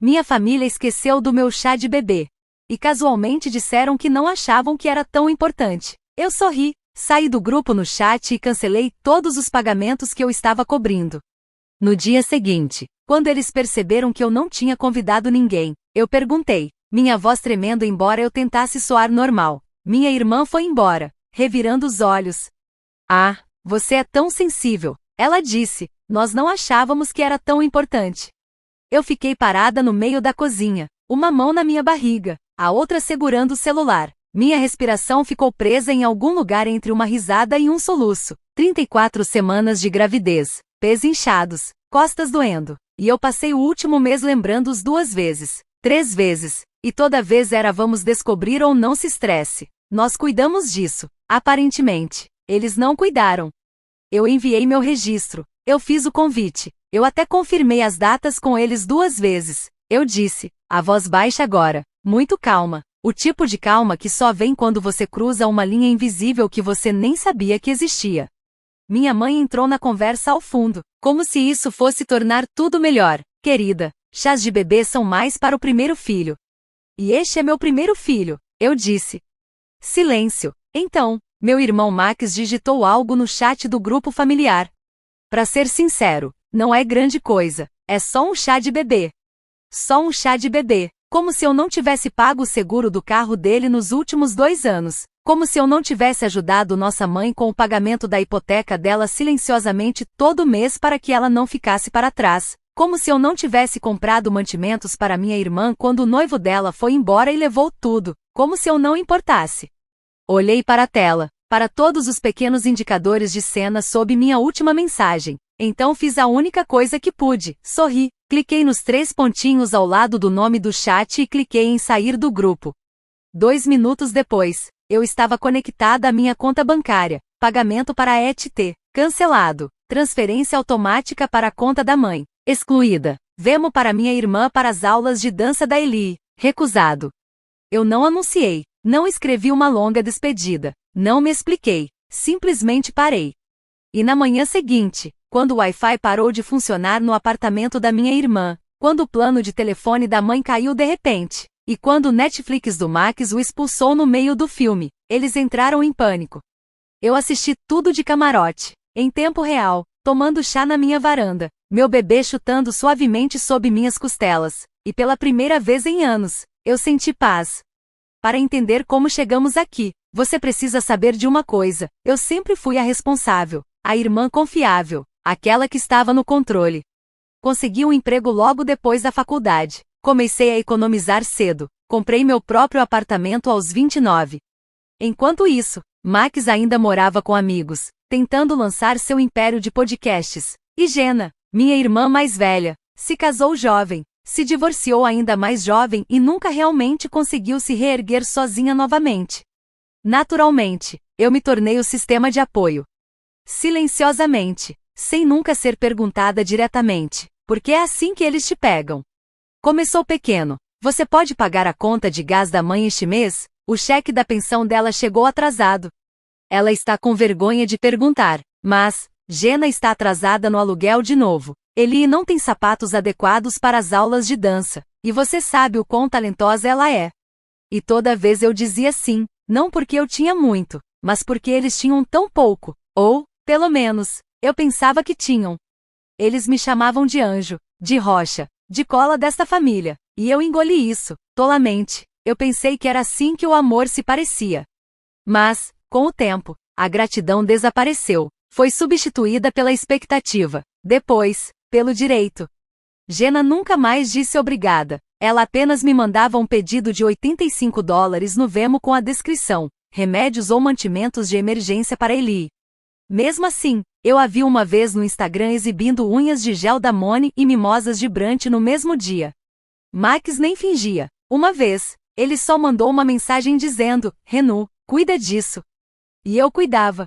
Minha família esqueceu do meu chá de bebê. E casualmente disseram que não achavam que era tão importante. Eu sorri, saí do grupo no chat e cancelei todos os pagamentos que eu estava cobrindo. No dia seguinte, quando eles perceberam que eu não tinha convidado ninguém, eu perguntei, minha voz tremendo embora eu tentasse soar normal. Minha irmã foi embora, revirando os olhos. Ah, você é tão sensível, ela disse, nós não achávamos que era tão importante. Eu fiquei parada no meio da cozinha, uma mão na minha barriga, a outra segurando o celular. Minha respiração ficou presa em algum lugar entre uma risada e um soluço. 34 semanas de gravidez, pés inchados, costas doendo. E eu passei o último mês lembrando-os 2 vezes, 3 vezes, e toda vez era vamos descobrir ou não se estresse. Nós cuidamos disso, aparentemente. Eles não cuidaram. Eu enviei meu registro, eu fiz o convite, eu até confirmei as datas com eles 2 vezes. Eu disse, a voz baixa agora, muito calma. O tipo de calma que só vem quando você cruza uma linha invisível que você nem sabia que existia. Minha mãe entrou na conversa ao fundo, como se isso fosse tornar tudo melhor. Querida, chás de bebê são mais para o primeiro filho. E este é meu primeiro filho, eu disse. Silêncio. Então, meu irmão Max digitou algo no chat do grupo familiar. Pra ser sincero, não é grande coisa, é só um chá de bebê. Só um chá de bebê. Como se eu não tivesse pago o seguro do carro dele nos últimos 2 anos. Como se eu não tivesse ajudado nossa mãe com o pagamento da hipoteca dela silenciosamente todo mês para que ela não ficasse para trás. Como se eu não tivesse comprado mantimentos para minha irmã quando o noivo dela foi embora e levou tudo. Como se eu não importasse. Olhei para a tela, para todos os pequenos indicadores de cena sob minha última mensagem. Então fiz a única coisa que pude, sorri. Cliquei nos 3 pontinhos ao lado do nome do chat e cliquei em sair do grupo. 2 minutos depois, eu estava conectada à minha conta bancária. Pagamento para a ETT. Cancelado. Transferência automática para a conta da mãe. Excluída. Venmo para minha irmã para as aulas de dança da Eli. Recusado. Eu não anunciei. Não escrevi uma longa despedida. Não me expliquei. Simplesmente parei. E na manhã seguinte, quando o Wi-Fi parou de funcionar no apartamento da minha irmã, quando o plano de telefone da mãe caiu de repente, e quando o Netflix do Max o expulsou no meio do filme, eles entraram em pânico. Eu assisti tudo de camarote, em tempo real, tomando chá na minha varanda, meu bebê chutando suavemente sob minhas costelas, e pela primeira vez em anos, eu senti paz. Para entender como chegamos aqui, você precisa saber de uma coisa, eu sempre fui a responsável, a irmã confiável. Aquela que estava no controle. Consegui um emprego logo depois da faculdade. Comecei a economizar cedo. Comprei meu próprio apartamento aos 29. Enquanto isso, Max ainda morava com amigos, tentando lançar seu império de podcasts. E Jenna, minha irmã mais velha, se casou jovem, se divorciou ainda mais jovem e nunca realmente conseguiu se reerguer sozinha novamente. Naturalmente, eu me tornei o sistema de apoio. Silenciosamente. Sem nunca ser perguntada diretamente, porque é assim que eles te pegam. Começou pequeno. Você pode pagar a conta de gás da mãe este mês? O cheque da pensão dela chegou atrasado. Ela está com vergonha de perguntar, mas, Jenna está atrasada no aluguel de novo. Eli não tem sapatos adequados para as aulas de dança, e você sabe o quão talentosa ela é. E toda vez eu dizia sim, não porque eu tinha muito, mas porque eles tinham tão pouco, ou, pelo menos, eu pensava que tinham. Eles me chamavam de anjo, de rocha, de cola desta família, e eu engoli isso, tolamente. Eu pensei que era assim que o amor se parecia. Mas, com o tempo, a gratidão desapareceu, foi substituída pela expectativa, depois, pelo direito. Jenna nunca mais disse obrigada, ela apenas me mandava um pedido de $85 no Venmo com a descrição, remédios ou mantimentos de emergência para Eli. Mesmo assim, eu a vi uma vez no Instagram exibindo unhas de gel da Mone e mimosas de Brant no mesmo dia. Max nem fingia. Uma vez, ele só mandou uma mensagem dizendo, Renu, cuida disso. E eu cuidava.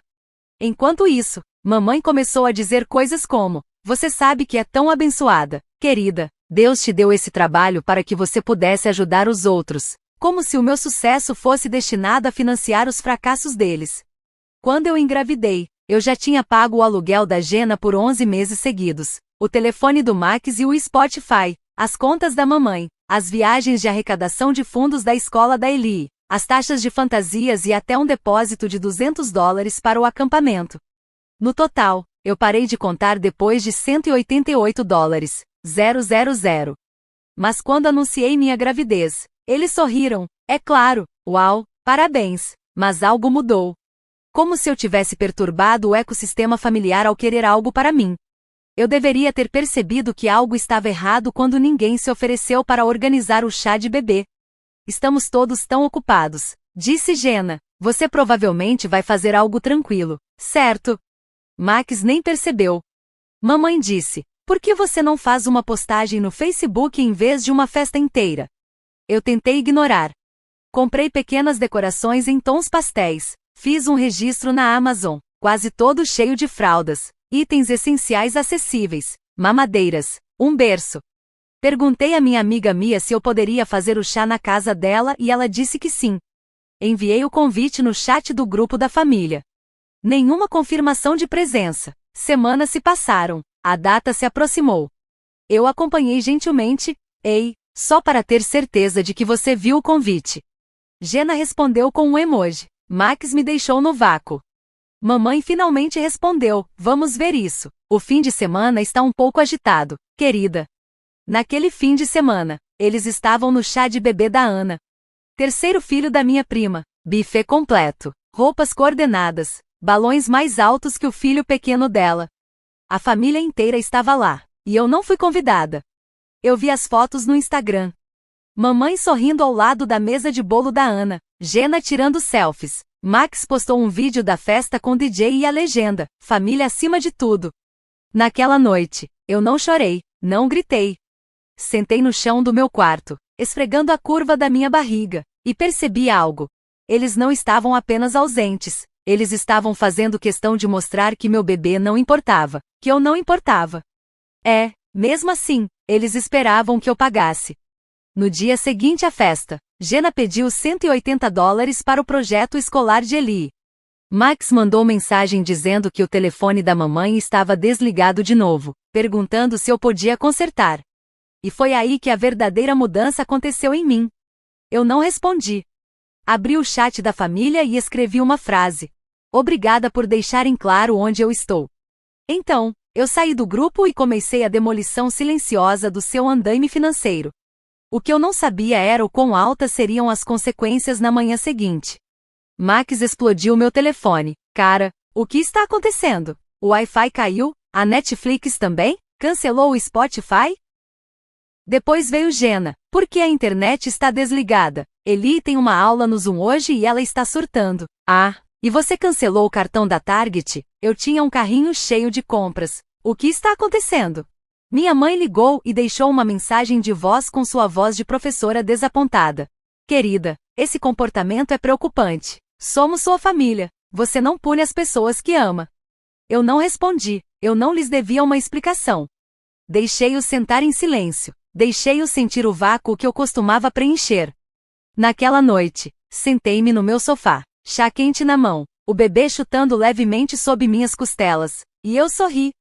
Enquanto isso, mamãe começou a dizer coisas como, você sabe que é tão abençoada, querida, Deus te deu esse trabalho para que você pudesse ajudar os outros, como se o meu sucesso fosse destinado a financiar os fracassos deles. Quando eu engravidei, eu já tinha pago o aluguel da Jenna por 11 meses seguidos, o telefone do Max e o Spotify, As contas da mamãe, as viagens de arrecadação de fundos da escola da Eli, as taxas de fantasias e até um depósito de $200 para o acampamento. No total, eu parei de contar depois de $188,000. Mas quando anunciei minha gravidez, eles sorriram. É claro, uau, parabéns, mas algo mudou. Como se eu tivesse perturbado o ecossistema familiar ao querer algo para mim. Eu deveria ter percebido que algo estava errado quando ninguém se ofereceu para organizar o chá de bebê. Estamos todos tão ocupados, disse Jenna. Você provavelmente vai fazer algo tranquilo, certo? Max nem percebeu. Mamãe disse, por que você não faz uma postagem no Facebook em vez de uma festa inteira? Eu tentei ignorar. Comprei pequenas decorações em tons pastéis, fiz um registro na Amazon, quase todo cheio de fraldas, itens essenciais acessíveis, mamadeiras, um berço. Perguntei à minha amiga Mia se eu poderia fazer o chá na casa dela e ela disse que sim. Enviei o convite no chat do grupo da família. Nenhuma confirmação de presença. Semanas se passaram, a data se aproximou. Eu acompanhei gentilmente, ei, só para ter certeza de que você viu o convite. Jenna respondeu com um emoji. Max me deixou no vácuo. Mamãe finalmente respondeu, vamos ver isso. O fim de semana está um pouco agitado, querida. Naquele fim de semana, eles estavam no chá de bebê da Ana. Terceiro filho da minha prima, buffet completo, roupas coordenadas, balões mais altos que o filho pequeno dela. A família inteira estava lá, e eu não fui convidada. Eu vi as fotos no Instagram. Mamãe sorrindo ao lado da mesa de bolo da Ana, Jenna tirando selfies. Max postou um vídeo da festa com DJ e a legenda, família acima de tudo. Naquela noite, eu não chorei, não gritei. Sentei no chão do meu quarto, esfregando a curva da minha barriga, e percebi algo. Eles não estavam apenas ausentes, eles estavam fazendo questão de mostrar que meu bebê não importava, que eu não importava. Mesmo assim, eles esperavam que eu pagasse. No dia seguinte à festa, Jenna pediu $180 para o projeto escolar de Eli. Max mandou mensagem dizendo que o telefone da mamãe estava desligado de novo, perguntando se eu podia consertar. E foi aí que a verdadeira mudança aconteceu em mim. Eu não respondi. Abri o chat da família e escrevi uma frase. Obrigada por deixarem claro onde eu estou. Então, eu saí do grupo e comecei a demolição silenciosa do seu andaime financeiro. O que eu não sabia era o quão altas seriam as consequências na manhã seguinte. Max explodiu meu telefone. Cara, o que está acontecendo? O Wi-Fi caiu? A Netflix também? Cancelou o Spotify? Depois veio Jenna. Por que a internet está desligada? Eli tem uma aula no Zoom hoje e ela está surtando. E você cancelou o cartão da Target? Eu tinha um carrinho cheio de compras. O que está acontecendo? Minha mãe ligou e deixou uma mensagem de voz com sua voz de professora desapontada. Querida, esse comportamento é preocupante. Somos sua família. Você não pune as pessoas que ama. Eu não respondi. Eu não lhes devia uma explicação. Deixei-os sentar em silêncio. Deixei-os sentir o vácuo que eu costumava preencher. Naquela noite, sentei-me no meu sofá, chá quente na mão, o bebê chutando levemente sob minhas costelas, e eu sorri.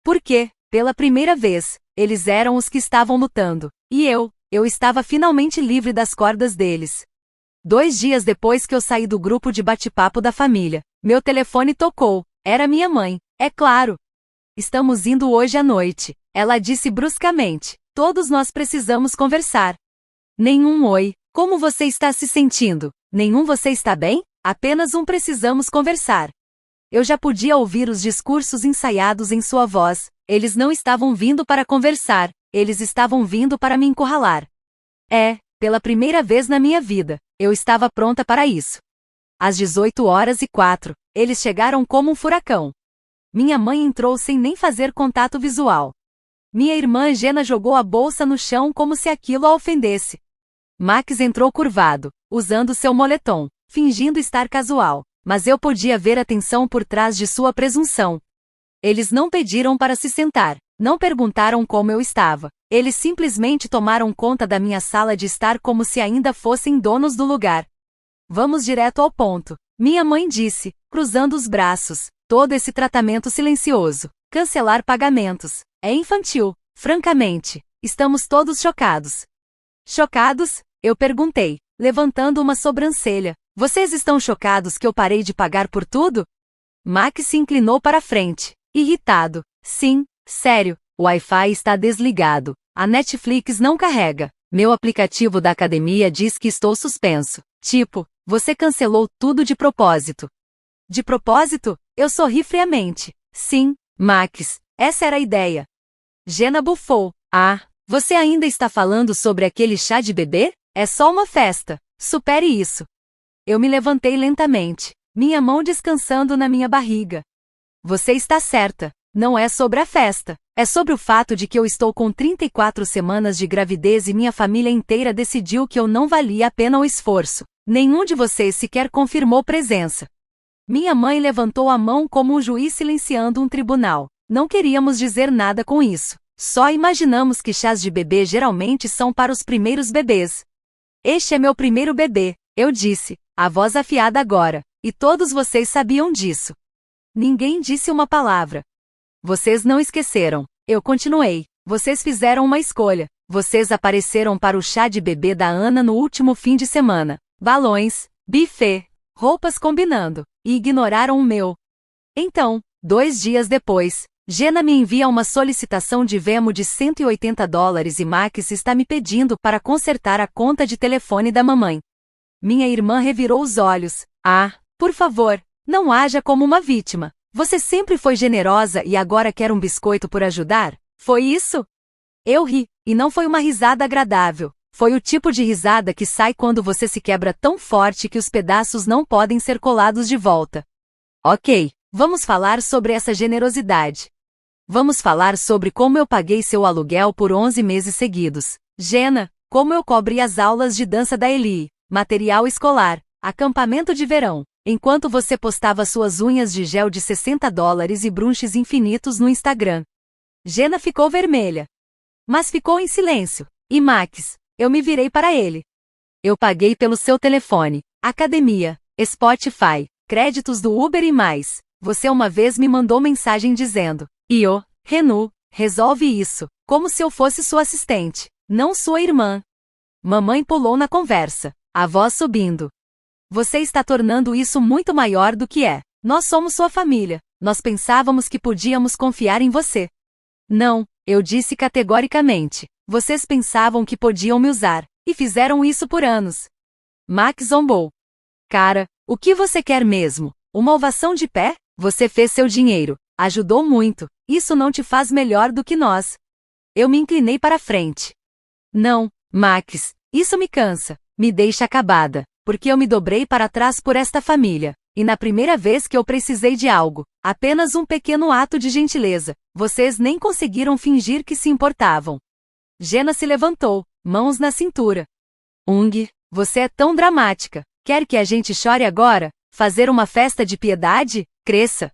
Por quê? Pela primeira vez, eles eram os que estavam lutando, e eu estava finalmente livre das cordas deles. 2 dias depois que eu saí do grupo de bate-papo da família, meu telefone tocou. Era minha mãe, é claro. Estamos indo hoje à noite, ela disse bruscamente. Todos nós precisamos conversar. Nenhum oi, como você está se sentindo? Nenhum você está bem? Apenas um precisamos conversar. Eu já podia ouvir os discursos ensaiados em sua voz. Eles não estavam vindo para conversar, eles estavam vindo para me encurralar. Pela primeira vez na minha vida, eu estava pronta para isso. Às 18h04, eles chegaram como um furacão. Minha mãe entrou sem nem fazer contato visual. Minha irmã Jenna jogou a bolsa no chão como se aquilo a ofendesse. Max entrou curvado, usando seu moletom, fingindo estar casual, mas eu podia ver a tensão por trás de sua presunção. Eles não pediram para se sentar, não perguntaram como eu estava. Eles simplesmente tomaram conta da minha sala de estar como se ainda fossem donos do lugar. Vamos direto ao ponto, minha mãe disse, cruzando os braços. Todo esse tratamento silencioso, cancelar pagamentos, é infantil, francamente. estamos todos chocados. Chocados? Eu perguntei, levantando uma sobrancelha. Vocês estão chocados que eu parei de pagar por tudo? Max se inclinou para a frente, irritado. Sim, sério, o Wi-Fi está desligado. A Netflix não carrega. Meu aplicativo da academia diz que estou suspenso. Tipo, você cancelou tudo de propósito. De propósito? Eu sorri friamente. Sim, Max, essa era a ideia. Jenna bufou. Ah, você ainda está falando sobre aquele chá de bebê? É só uma festa. Supere isso. Eu me levantei lentamente, minha mão descansando na minha barriga. Você está certa. Não é sobre a festa. É sobre o fato de que eu estou com 34 semanas de gravidez e minha família inteira decidiu que eu não valia a pena o esforço. Nenhum de vocês sequer confirmou presença. Minha mãe levantou a mão como um juiz silenciando um tribunal. Não queríamos dizer nada com isso. Só imaginamos que chás de bebê geralmente são para os primeiros bebês. Este é meu primeiro bebê, eu disse, a voz afiada agora, e todos vocês sabiam disso. Ninguém disse uma palavra. Vocês não esqueceram. Eu continuei. Vocês fizeram uma escolha. Vocês apareceram para o chá de bebê da Ana no último fim de semana. Balões, buffet, roupas combinando. E ignoraram o meu. Então, 2 dias depois, Jenna me envia uma solicitação de Venmo de $180 e Max está me pedindo para consertar a conta de telefone da mamãe. Minha irmã revirou os olhos. Ah, por favor, não haja como uma vítima. Você sempre foi generosa e agora quer um biscoito por ajudar? Foi isso? Eu ri, e não foi uma risada agradável. Foi o tipo de risada que sai quando você se quebra tão forte que os pedaços não podem ser colados de volta. Ok, vamos falar sobre essa generosidade. Vamos falar sobre como eu paguei seu aluguel por 11 meses seguidos. Jenna, como eu cobri as aulas de dança da Eli, material escolar, acampamento de verão, enquanto você postava suas unhas de gel de $60 e brunches infinitos no Instagram. Jenna ficou vermelha. Mas ficou em silêncio. E Max, eu me virei para ele. Eu paguei pelo seu telefone, academia, Spotify, créditos do Uber e mais. Você uma vez me mandou mensagem dizendo, Io, Renu, resolve isso, como se eu fosse sua assistente, não sua irmã. Mamãe pulou na conversa, a voz subindo. Você está tornando isso muito maior do que é. Nós somos sua família. Nós pensávamos que podíamos confiar em você. Não, eu disse categoricamente. Vocês pensavam que podiam me usar, e fizeram isso por anos. Max zombou. Cara, o que você quer mesmo? Uma ovação de pé? Você fez seu dinheiro. Ajudou muito. Isso não te faz melhor do que nós. Eu me inclinei para frente. Não, Max, isso me cansa. Me deixa acabada. Porque eu me dobrei para trás por esta família, e na primeira vez que eu precisei de algo, apenas um pequeno ato de gentileza, vocês nem conseguiram fingir que se importavam. Jenna se levantou, mãos na cintura. Ung, você é tão dramática. Quer que a gente chore agora? Fazer uma festa de piedade? Cresça.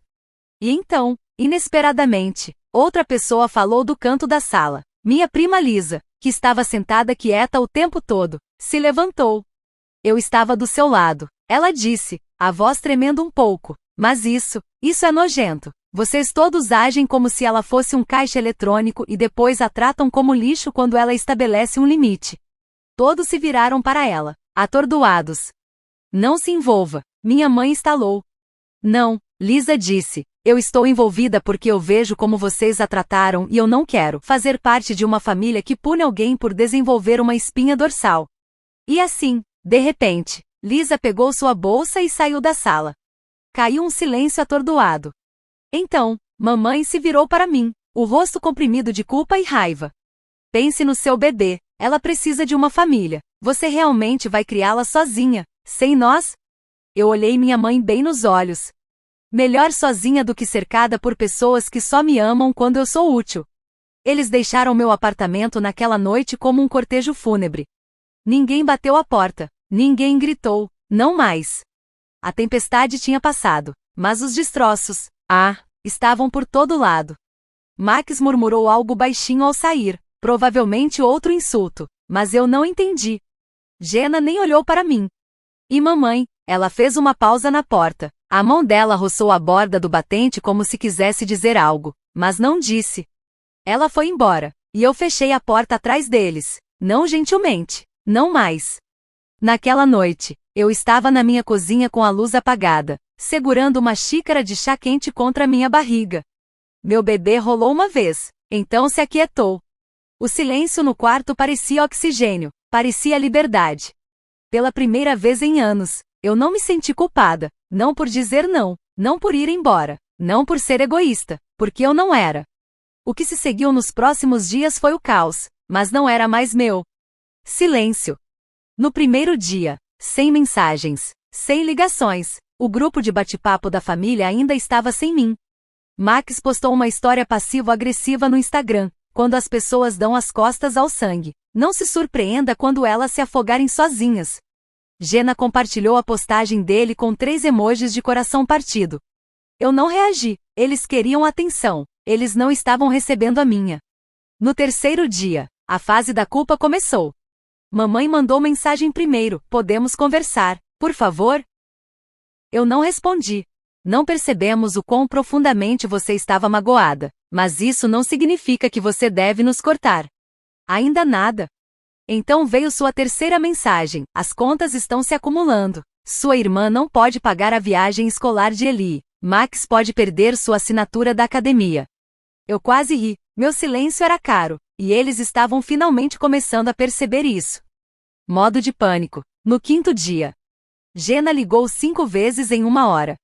E então, inesperadamente, outra pessoa falou do canto da sala. Minha prima Lisa, que estava sentada quieta o tempo todo, se levantou. Eu estava do seu lado, ela disse, a voz tremendo um pouco. Mas isso é nojento. Vocês todos agem como se ela fosse um caixa eletrônico e depois a tratam como lixo quando ela estabelece um limite. Todos se viraram para ela, atordoados. Não se envolva, minha mãe estalou. Não, Lisa disse, eu estou envolvida porque eu vejo como vocês a trataram e eu não quero fazer parte de uma família que pune alguém por desenvolver uma espinha dorsal. E assim, de repente, Lisa pegou sua bolsa e saiu da sala. Caiu um silêncio atordoado. Então, mamãe se virou para mim, o rosto comprimido de culpa e raiva. Pense no seu bebê, ela precisa de uma família. Você realmente vai criá-la sozinha, sem nós? Eu olhei minha mãe bem nos olhos. Melhor sozinha do que cercada por pessoas que só me amam quando eu sou útil. Eles deixaram meu apartamento naquela noite como um cortejo fúnebre. Ninguém bateu a porta. Ninguém gritou, não mais. A tempestade tinha passado, mas os destroços, estavam por todo lado. Max murmurou algo baixinho ao sair, provavelmente outro insulto, mas eu não entendi. Jenna nem olhou para mim. E mamãe, ela fez uma pausa na porta. A mão dela roçou a borda do batente como se quisesse dizer algo, mas não disse. Ela foi embora. e eu fechei a porta atrás deles. Não gentilmente. Não mais. Naquela noite, eu estava na minha cozinha com a luz apagada, segurando uma xícara de chá quente contra minha barriga. Meu bebê rolou uma vez, então se aquietou. O silêncio no quarto parecia oxigênio, parecia liberdade. Pela primeira vez em anos, eu não me senti culpada, não por dizer não, não por ir embora, não por ser egoísta, porque eu não era. O que se seguiu nos próximos dias foi o caos, mas não era mais meu. Silêncio. No primeiro dia, sem mensagens, sem ligações, o grupo de bate-papo da família ainda estava sem mim. Max postou uma história passivo-agressiva no Instagram, quando as pessoas dão as costas ao sangue. Não se surpreenda quando elas se afogarem sozinhas. Jenna compartilhou a postagem dele com 3 emojis de coração partido. Eu não reagi, eles queriam atenção, eles não estavam recebendo a minha. No terceiro dia, a fase da culpa começou. Mamãe mandou mensagem primeiro: podemos conversar, por favor? Eu não respondi. Não percebemos o quão profundamente você estava magoada, mas isso não significa que você deve nos cortar. Ainda nada. Então veio sua terceira mensagem: as contas estão se acumulando. Sua irmã não pode pagar a viagem escolar de Eli. Max pode perder sua assinatura da academia. Eu quase ri, meu silêncio era caro, e eles estavam finalmente começando a perceber isso. Modo de pânico. No quinto dia. Jenna ligou 5 vezes em 1 hora.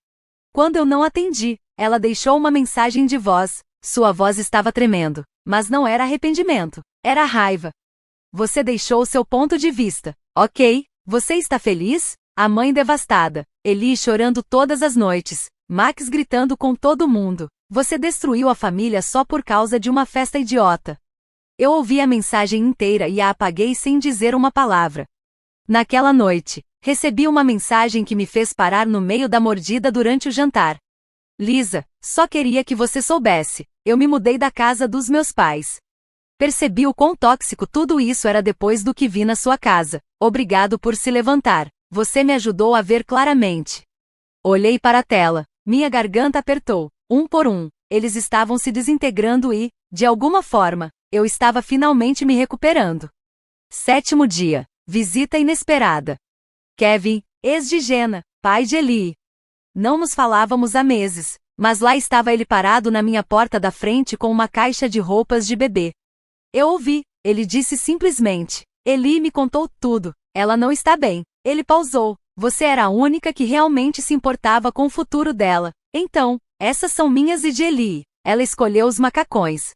Quando eu não atendi, ela deixou uma mensagem de voz. Sua voz estava tremendo, mas não era arrependimento, era raiva. Você deixou seu ponto de vista, ok? Você está feliz? A mãe devastada, Eli chorando todas as noites, Max gritando com todo mundo. Você destruiu a família só por causa de uma festa idiota. Eu ouvi a mensagem inteira e a apaguei sem dizer uma palavra. Naquela noite, recebi uma mensagem que me fez parar no meio da mordida durante o jantar. Lisa, só queria que você soubesse, eu me mudei da casa dos meus pais. Percebi o quão tóxico tudo isso era depois do que vi na sua casa. Obrigado por se levantar, você me ajudou a ver claramente. Olhei para a tela, minha garganta apertou, um por um, eles estavam se desintegrando e, de alguma forma, eu estava finalmente me recuperando. 7º dia, visita inesperada. Kevin, ex de Jenna, pai de Eli. Não nos falávamos há meses, mas lá estava ele parado na minha porta da frente com uma caixa de roupas de bebê. Eu ouvi, ele disse simplesmente. Eli me contou tudo, ela não está bem. Ele pausou, você era a única que realmente se importava com o futuro dela. Então, essas são minhas e de Eli. Ela escolheu os macacões.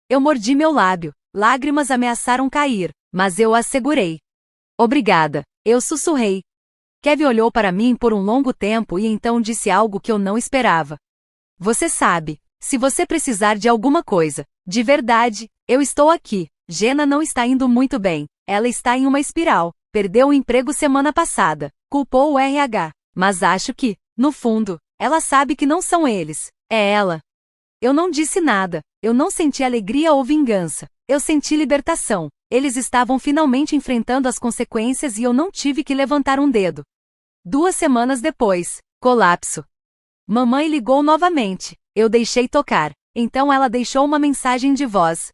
Eu mordi meu lábio, lágrimas ameaçaram cair, mas eu a segurei. Obrigada, eu sussurrei. Kevin olhou para mim por um longo tempo e então disse algo que eu não esperava. Você sabe, se você precisar de alguma coisa, de verdade, eu estou aqui. Jenna não está indo muito bem, ela está em uma espiral, perdeu o emprego semana passada, culpou o RH, mas acho que, no fundo, ela sabe que não são eles, é ela. Eu não disse nada, eu não senti alegria ou vingança, eu senti libertação. Eles estavam finalmente enfrentando as consequências e eu não tive que levantar um dedo. 2 semanas depois, colapso. Mamãe ligou novamente, eu deixei tocar, então ela deixou uma mensagem de voz.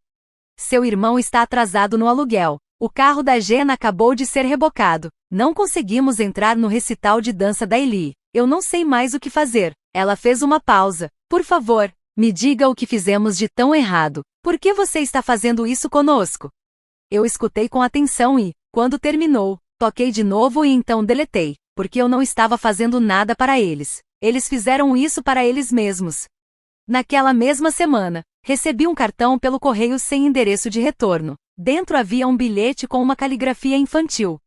Seu irmão está atrasado no aluguel, o carro da Jenna acabou de ser rebocado, não conseguimos entrar no recital de dança da Eli, eu não sei mais o que fazer. Ela fez uma pausa, por favor, me diga o que fizemos de tão errado, por que você está fazendo isso conosco? Eu escutei com atenção e, quando terminou, toquei de novo e então deletei, porque eu não estava fazendo nada para eles. Eles fizeram isso para eles mesmos. Naquela mesma semana, recebi um cartão pelo correio sem endereço de retorno. Dentro havia um bilhete com uma caligrafia infantil.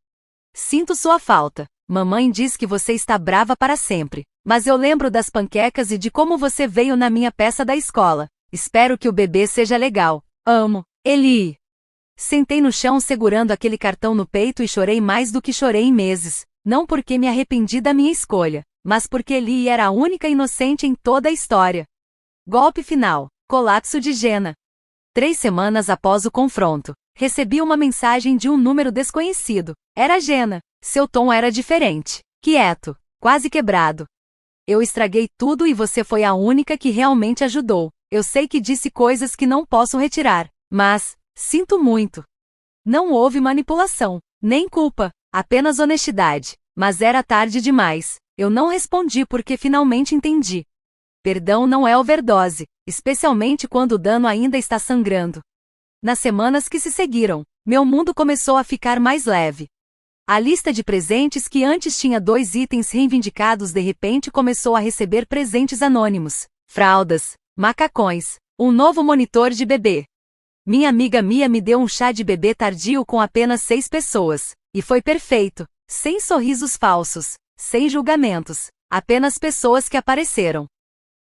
Sinto sua falta. Mamãe diz que você está brava para sempre. Mas eu lembro das panquecas e de como você veio na minha peça da escola. Espero que o bebê seja legal. Amo. Eli. Sentei no chão segurando aquele cartão no peito e chorei mais do que chorei em meses. Não porque me arrependi da minha escolha, mas porque Eli era a única inocente em toda a história. Golpe final. Colapso de Jenna. 3 semanas após o confronto, recebi uma mensagem de um número desconhecido. Era Jenna. Seu tom era diferente. Quieto. Quase quebrado. Eu estraguei tudo e você foi a única que realmente ajudou. Eu sei que disse coisas que não posso retirar, mas Sinto muito. Não houve manipulação, nem culpa, apenas honestidade. Mas era tarde demais. Eu não respondi porque finalmente entendi. Perdão não é overdose, especialmente quando o dano ainda está sangrando. Nas semanas que se seguiram, meu mundo começou a ficar mais leve. A lista de presentes que antes tinha 2 itens reivindicados de repente começou a receber presentes anônimos, fraldas, macacões, um novo monitor de bebê. Minha amiga Mia me deu um chá de bebê tardio com apenas 6 pessoas, e foi perfeito, sem sorrisos falsos, sem julgamentos, apenas pessoas que apareceram.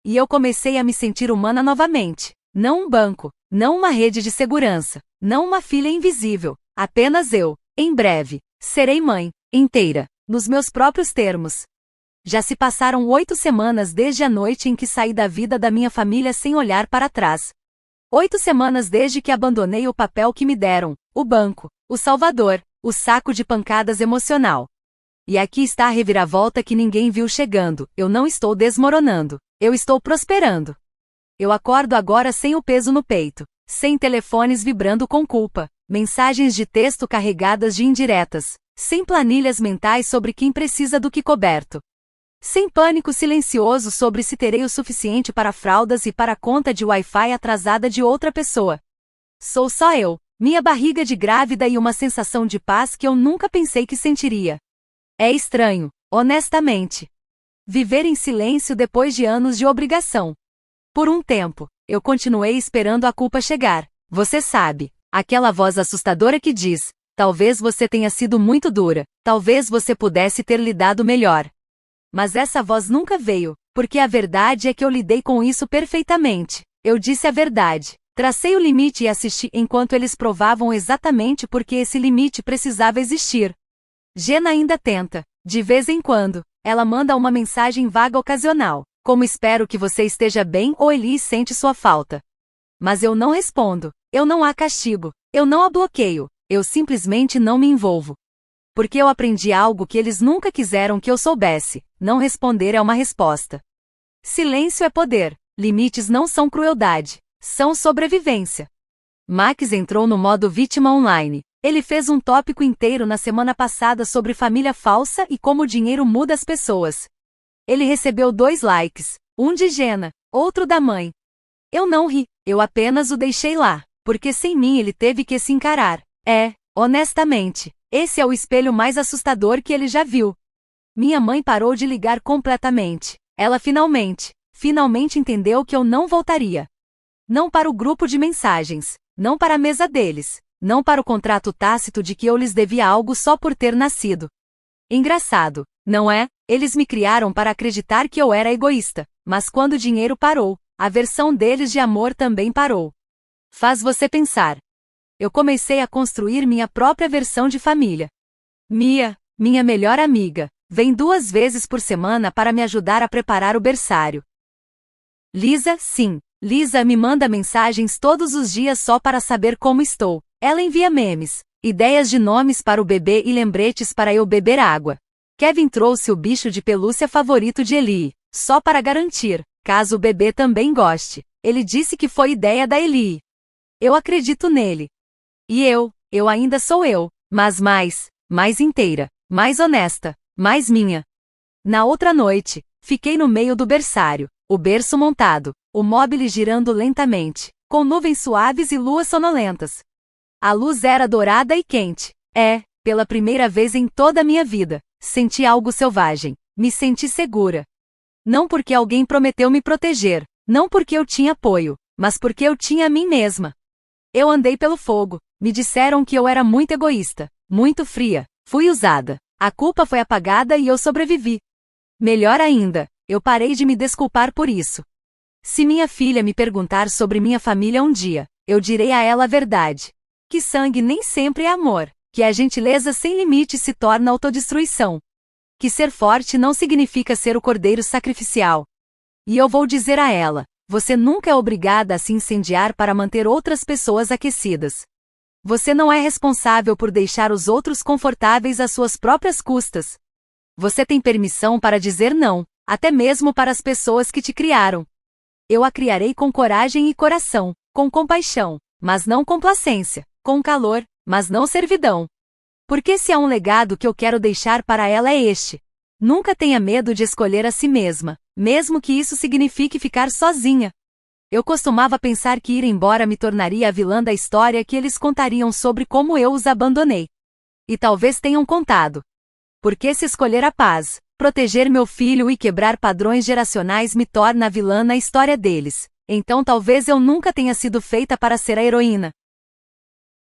E eu comecei a me sentir humana novamente. Não um banco, não uma rede de segurança, não uma filha invisível, apenas eu. Em breve, serei mãe, inteira, nos meus próprios termos. Já se passaram 8 semanas desde a noite em que saí da vida da minha família sem olhar para trás. 8 semanas desde que abandonei o papel que me deram, o banco, o salvador, o saco de pancadas emocional. E aqui está a reviravolta que ninguém viu chegando. Eu não estou desmoronando. Eu estou prosperando. Eu acordo agora sem o peso no peito, sem telefones vibrando com culpa, mensagens de texto carregadas de indiretas, sem planilhas mentais sobre quem precisa do que coberto. Sem pânico silencioso sobre se terei o suficiente para fraldas e para a conta de Wi-Fi atrasada de outra pessoa. Sou só eu, minha barriga de grávida e uma sensação de paz que eu nunca pensei que sentiria. É estranho, honestamente. Viver em silêncio depois de anos de obrigação. Por um tempo, eu continuei esperando a culpa chegar. Você sabe, aquela voz assustadora que diz: talvez você tenha sido muito dura, talvez você pudesse ter lidado melhor. Mas essa voz nunca veio, porque a verdade é que eu lidei com isso perfeitamente. Eu disse a verdade. Tracei o limite e assisti enquanto eles provavam exatamente porque esse limite precisava existir. Jenna ainda tenta. De vez em quando, ela manda uma mensagem vaga ocasional, como espero que você esteja bem ou Eli sente sua falta. Mas eu não respondo, eu não a castigo, eu não a bloqueio, eu simplesmente não me envolvo. Porque eu aprendi algo que eles nunca quiseram que eu soubesse: não responder é uma resposta. Silêncio é poder, limites não são crueldade, são sobrevivência. Max entrou no modo vítima online. Ele fez um tópico inteiro na semana passada sobre família falsa e como o dinheiro muda as pessoas. Ele recebeu 2 likes, um de Jenna, outro da mãe. Eu não ri, eu apenas o deixei lá, porque sem mim ele teve que se encarar. Honestamente, esse é o espelho mais assustador que ele já viu. Minha mãe parou de ligar completamente. Ela finalmente entendeu que eu não voltaria. Não para o grupo de mensagens, não para a mesa deles. Não para o contrato tácito de que eu lhes devia algo só por ter nascido. Engraçado, não é? Eles me criaram para acreditar que eu era egoísta, mas quando o dinheiro parou, a versão deles de amor também parou. Faz você pensar. Eu comecei a construir minha própria versão de família. Mia, minha melhor amiga, vem 2 vezes por semana para me ajudar a preparar o berçário. Lisa, sim, Lisa me manda mensagens todos os dias só para saber como estou. Ela envia memes, ideias de nomes para o bebê e lembretes para eu beber água. Kevin trouxe o bicho de pelúcia favorito de Eli, só para garantir, caso o bebê também goste. Ele disse que foi ideia da Eli. Eu acredito nele. E eu ainda sou eu, mas mais inteira, mais honesta, mais minha. Na outra noite, fiquei no meio do berçário, o berço montado, o móbile girando lentamente, com nuvens suaves e luas sonolentas. A luz era dourada e quente. Pela primeira vez em toda a minha vida, senti algo selvagem. Me senti segura. Não porque alguém prometeu me proteger, não porque eu tinha apoio, mas porque eu tinha a mim mesma. Eu andei pelo fogo. Me disseram que eu era muito egoísta, muito fria. Fui usada. A culpa foi apagada e eu sobrevivi. Melhor ainda, eu parei de me desculpar por isso. Se minha filha me perguntar sobre minha família um dia, eu direi a ela a verdade. Que sangue nem sempre é amor, que a gentileza sem limite se torna autodestruição. Que ser forte não significa ser o cordeiro sacrificial. E eu vou dizer a ela: você nunca é obrigada a se incendiar para manter outras pessoas aquecidas. Você não é responsável por deixar os outros confortáveis às suas próprias custas. Você tem permissão para dizer não, até mesmo para as pessoas que te criaram. Eu a criarei com coragem e coração, com compaixão. mas não complacência, com calor, mas não servidão. Porque se há um legado que eu quero deixar para ela é este: nunca tenha medo de escolher a si mesma, mesmo que isso signifique ficar sozinha. Eu costumava pensar que ir embora me tornaria a vilã da história que eles contariam sobre como eu os abandonei. E talvez tenham contado. Porque se escolher a paz, proteger meu filho e quebrar padrões geracionais me torna a vilã na história deles, então talvez eu nunca tenha sido feita para ser a heroína.